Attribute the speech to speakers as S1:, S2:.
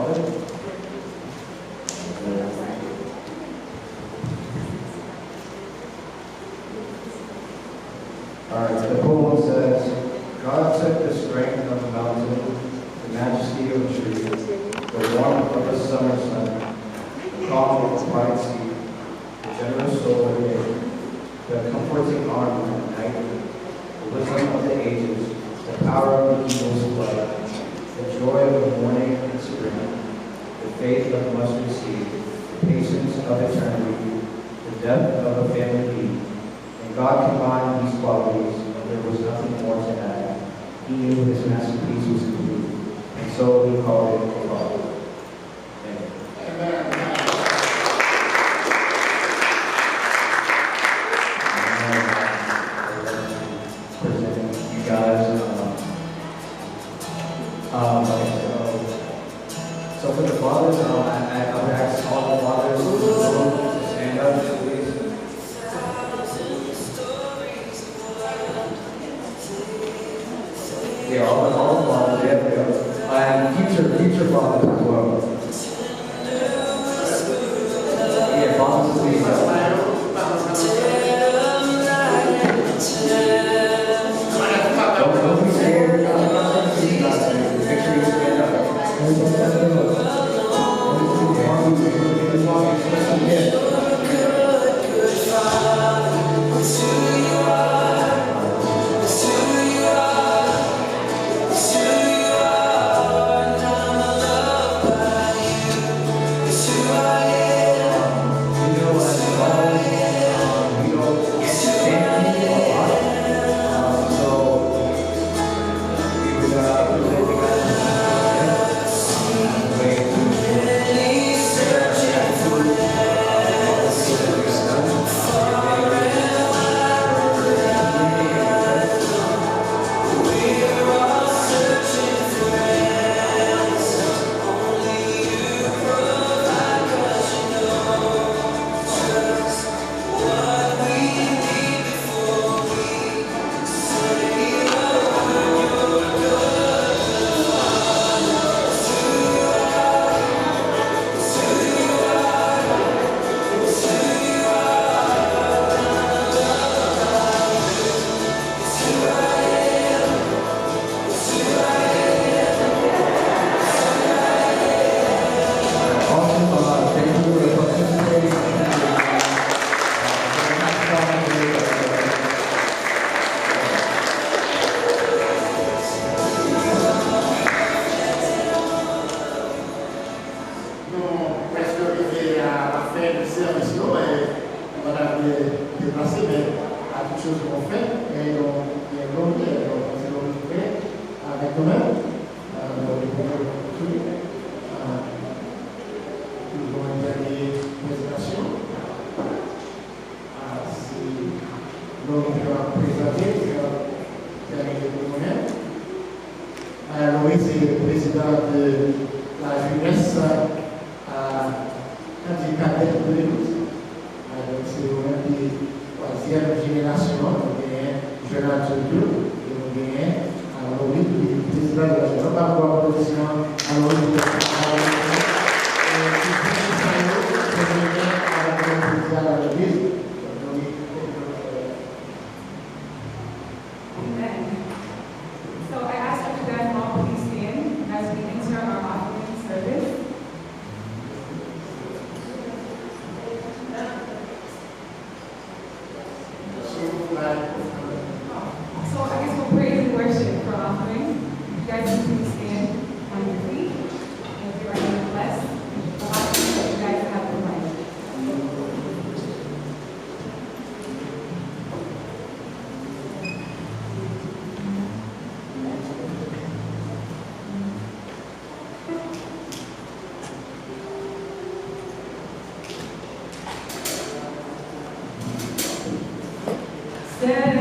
S1: Father. All right, the poem says, God took the strength of the mountain, the majesty of the tree, the warmth of the summer sun, the calm of the quiet sea, the generous soul of the day, the comforting arm of the night, the wisdom of the ages, the power of the eagle's flight, the joy of the morning and spring, the faith of mustard seed, the patience of eternity, the depth of a family deep. And God combined these qualities, and there was nothing more to add. He knew his masterpiece was complete, and so he called it Father. Amen. Presenting you guys. So for the fathers, I would ask all the fathers to stand up, please. Yeah, all the fathers, yeah. And future fathers as well. Yeah, fathers, please. Don't be scared. Make sure you stand up.
S2: Stand